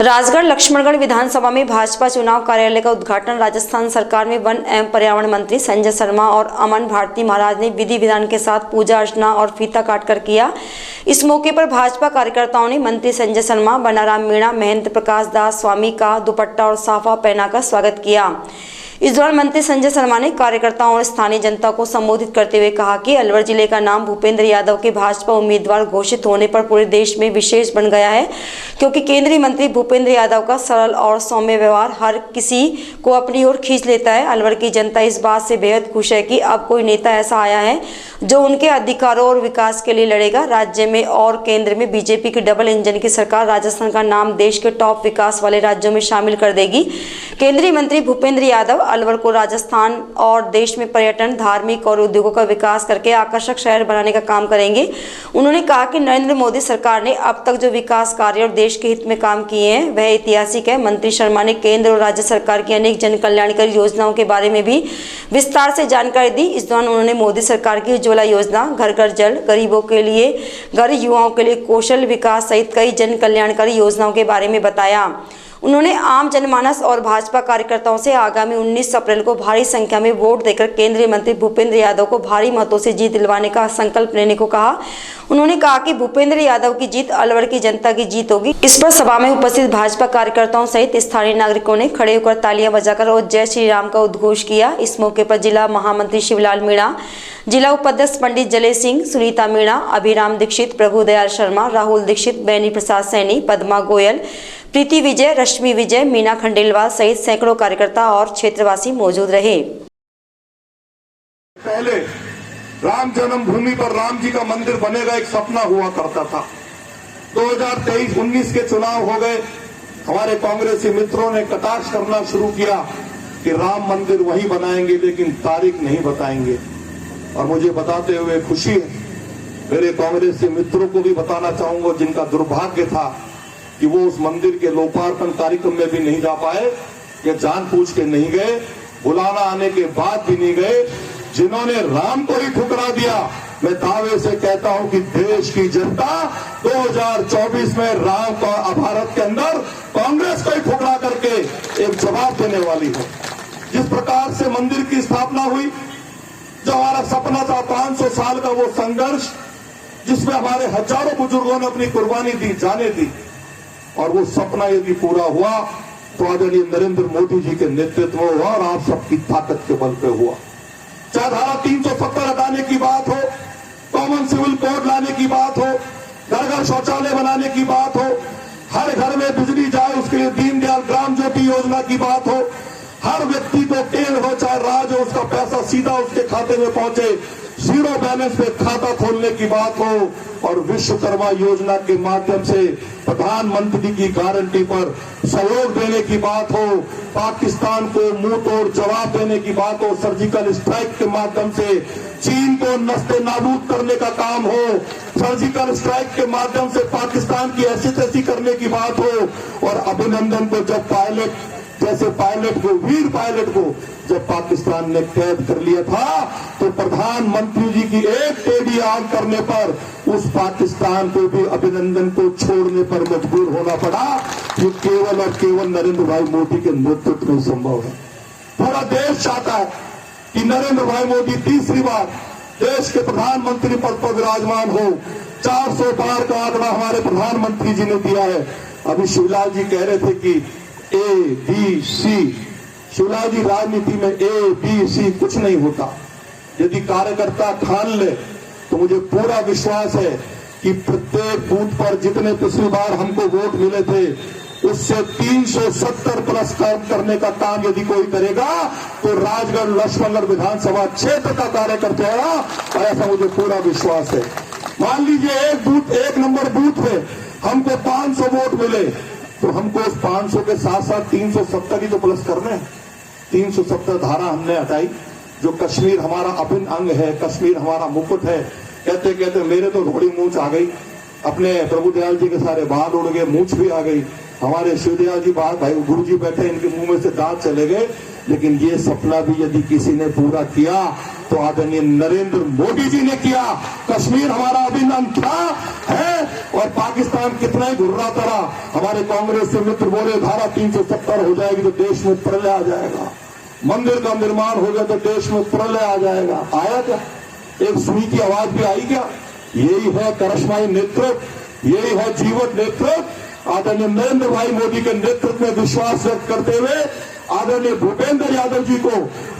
राजगढ़ लक्ष्मणगढ़ विधानसभा में भाजपा चुनाव कार्यालय का उद्घाटन राजस्थान सरकार में वन एवं पर्यावरण मंत्री संजय शर्मा और अमन भारती महाराज ने विधि विधान के साथ पूजा अर्चना और फीता काटकर किया। इस मौके पर भाजपा कार्यकर्ताओं ने मंत्री संजय शर्मा, बनाराम मीणा, महेंद्र प्रकाश दास स्वामी का दुपट्टा और साफा पहनाकर स्वागत किया। इस दौरान मंत्री संजय शर्मा ने कार्यकर्ताओं और स्थानीय जनता को संबोधित करते हुए कहा कि अलवर जिले का नाम भूपेंद्र यादव के भाजपा उम्मीदवार घोषित होने पर पूरे देश में विशेष बन गया है, क्योंकि केंद्रीय मंत्री भूपेंद्र यादव का सरल और सौम्य व्यवहार हर किसी को अपनी ओर खींच लेता है। अलवर की जनता इस बात से बेहद खुश है कि अब कोई नेता ऐसा आया है जो उनके अधिकारों और विकास के लिए लड़ेगा। राज्य में और केंद्र में बीजेपी की डबल इंजन की सरकार राजस्थान का नाम देश के टॉप विकास वाले राज्यों में शामिल कर देगी। केंद्रीय मंत्री भूपेंद्र यादव अलवर को राजस्थान और देश में पर्यटन, धार्मिक और उद्योगों का विकास करके आकर्षक शहर बनाने का काम करेंगे। उन्होंने कहा कि नरेंद्र मोदी सरकार ने अब तक जो विकास कार्य और देश के हित में काम किए हैं वह ऐतिहासिक है। मंत्री शर्मा ने केंद्र और राज्य सरकार की अनेक जन कल्याणकारी योजनाओं के बारे में भी विस्तार से जानकारी दी। इस दौरान उन्होंने मोदी सरकार की उज्ज्वला योजना, घर घर जल, गरीबों के लिए घर, युवाओं के लिए कौशल विकास सहित कई जन कल्याणकारी योजनाओं के बारे में बताया। उन्होंने आम जनमानस और भाजपा कार्यकर्ताओं से आगामी 19 अप्रैल को भारी संख्या में वोट देकर केंद्रीय मंत्री भूपेंद्र यादव को भारी मतों से जीत दिलवाने का संकल्प लेने को कहा। उन्होंने कहा कि भूपेंद्र यादव की जीत अलवर की जनता की जीत होगी। इस पर सभा में उपस्थित भाजपा कार्यकर्ताओं सहित स्थानीय नागरिकों ने खड़े होकर तालियां बजाकर और जय श्री राम का उद्घोष किया। इस मौके पर जिला महामंत्री शिवलाल मीणा, जिला उपाध्यक्ष पंडित जले सिंह, सुनीता मीणा, अभिराम दीक्षित, प्रभुदयाल शर्मा, राहुल दीक्षित, बैनी प्रसाद सैनी, पद्मा गोयल, प्रीति विजय, रश्मि विजय, मीना खंडेलवाल सहित सैकड़ों कार्यकर्ता और क्षेत्रवासी मौजूद रहे। पहले राम जन्मभूमि पर राम जी का मंदिर बनेगा एक सपना हुआ करता था। 2023-19 के चुनाव हो गए, हमारे कांग्रेसी मित्रों ने कटाक्ष करना शुरू किया कि राम मंदिर वहीं बनाएंगे लेकिन तारीख नहीं बताएंगे। और मुझे बताते हुए खुशी है, मेरे कांग्रेसी मित्रों को भी बताना चाहूंगा जिनका दुर्भाग्य था कि वो उस मंदिर के लोकार्पण कार्यक्रम में भी नहीं जा पाए, या जानबूझ के नहीं गए, बुलाना आने के बाद भी नहीं गए, जिन्होंने राम को ही ठुकरा दिया। मैं दावे से कहता हूं कि देश की जनता 2024 में राम का भारत के अंदर कांग्रेस को ही ठुकरा करके एक जवाब देने वाली है। जिस प्रकार से मंदिर की स्थापना हुई, जो हमारा सपना था 500 साल का वो संघर्ष, जिसमें हमारे हजारों बुजुर्गों ने अपनी कुर्बानी दी, जाने दी, और वो सपना यदि पूरा हुआ तो आदरणीय नरेंद्र मोदी जी के नेतृत्व में हुआ और आप सबकी ताकत के बल पे हुआ। चाहे धारा 370 हटाने की बात हो, कॉमन सिविल कोड लाने की बात हो, घर घर शौचालय बनाने की बात हो, हर घर में बिजली जाए उसके लिए दीनदयाल ग्राम ज्योति योजना की बात हो, हर व्यक्ति को तेल हो चाहे राज हो उसका पैसा सीधा उसके खाते में पहुंचे, जीरो बैलेंस पे खाता खोलने की बात हो, और विश्वकर्मा योजना के माध्यम से प्रधानमंत्री की गारंटी पर सहयोग देने की बात हो, पाकिस्तान को मुंह तोड़ जवाब देने की बात हो, सर्जिकल स्ट्राइक के माध्यम से चीन को नस्ते नाबूद करने का काम हो, सर्जिकल स्ट्राइक के माध्यम से पाकिस्तान की ऐसी तैसी करने की बात हो, और अभिनंदन को जब पायलट को वीर पायलट को जब पाकिस्तान ने कैद कर लिया था तो प्रधानमंत्री जी की एक टेढ़ी आंख करने पर उस पाकिस्तान को भी अभिनंदन को छोड़ने पर मजबूर होना पड़ा। ये केवल और केवल नरेंद्र भाई मोदी के नेतृत्व में संभव है। पूरा देश चाहता है कि नरेंद्र भाई मोदी तीसरी बार देश के प्रधानमंत्री पद पर विराजमान हो। 400 पार का आंकड़ा हमारे प्रधानमंत्री जी ने दिया है। अभी शिवलाल जी कह रहे थे कि ABC, शिवलाल जी राजनीति में ABC कुछ नहीं होता। यदि कार्यकर्ता ठान ले तो मुझे पूरा विश्वास है कि प्रत्येक बूथ पर जितने पिछली बार हमको वोट मिले थे उससे 370 प्लस काम करने का काम यदि कोई करेगा तो राजगढ़ लक्ष्मणगढ़ विधानसभा क्षेत्र का कार्यकर्ता होगा, और ऐसा मुझे पूरा विश्वास है। मान लीजिए एक नंबर बूथ पे हमको 500 वोट मिले तो हमको उस 500 के साथ साथ 370 ही तो प्लस करने हैं। 370 धारा हमने हटाई, जो कश्मीर हमारा अभिन्न अंग है, कश्मीर हमारा मुकुट है। कहते कहते मेरे तो रोड़ी मूंछ आ गई, अपने प्रभुदयाल जी के सारे बाल उड़ गए, मूंछ भी आ गई। हमारे शिवदयाल जी बाहर, भाई गुरु जी बैठे, इनके मुंह में से दांत चले गए। लेकिन ये सपना भी यदि किसी ने पूरा किया तो आदरणीय नरेंद्र मोदी जी ने किया। कश्मीर हमारा अभिन्न था, है, और पाकिस्तान कितना ही घुर्राता रहा। हमारे कांग्रेस के मित्र बोले धारा 370 हो जाएगी तो देश में प्रलय आ जाएगा, मंदिर का निर्माण हो गया तो देश में प्रलय आ जाएगा। आया क्या? एक सुई की आवाज भी आई क्या? यही है करिश्माई नेतृत्व, यही है जीवट नेतृत्व। आदरणीय नरेंद्र भाई मोदी के नेतृत्व में विश्वास व्यक्त करते हुए आदरणीय भूपेंद्र यादव जी को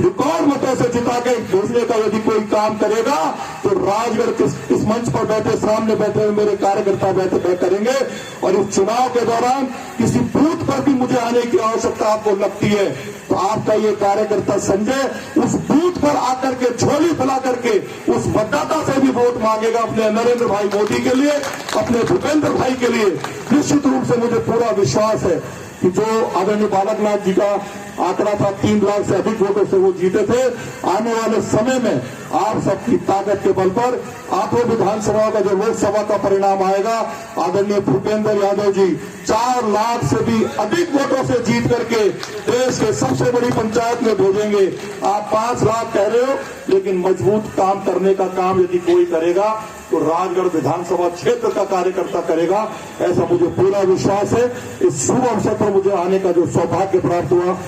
रिकॉर्ड मतों से जिता के भेजने का यदि कोई काम करेगा तो राजगढ़ के इस मंच पर बैठे, सामने बैठे हुए मेरे कार्यकर्ता बैठे करेंगे। और इस चुनाव के दौरान किसी बूथ पर भी मुझे आने की आवश्यकता आपको लगती है तो आपका ये कार्यकर्ता संजय उस बूथ पर आकर के झोली फैला करके उस मतदाता से भी वोट मांगेगा अपने नरेंद्र भाई मोदी के लिए, अपने भूपेंद्र भाई के लिए। निश्चित रूप से मुझे पूरा विश्वास है कि जो आदरणीय बालकनाथ जी का आंकड़ा था 3 लाख से अधिक वोटों से वो जीते थे, आने वाले समय में आप सबकी ताकत के बल पर 8 विधानसभा का जो लोकसभा का परिणाम आएगा, आदरणीय भूपेंद्र यादव जी 4 लाख से भी अधिक वोटों से जीत करके देश के सबसे बड़ी पंचायत में भेजेंगे। आप 5 लाख कह रहे हो, लेकिन मजबूत काम करने का काम यदि कोई करेगा तो राजगढ़ विधानसभा क्षेत्र का कार्यकर्ता करेगा, ऐसा मुझे पूरा विश्वास है। इस शुभ अवसर पर मुझे आने का जो सौभाग्य प्राप्त हुआ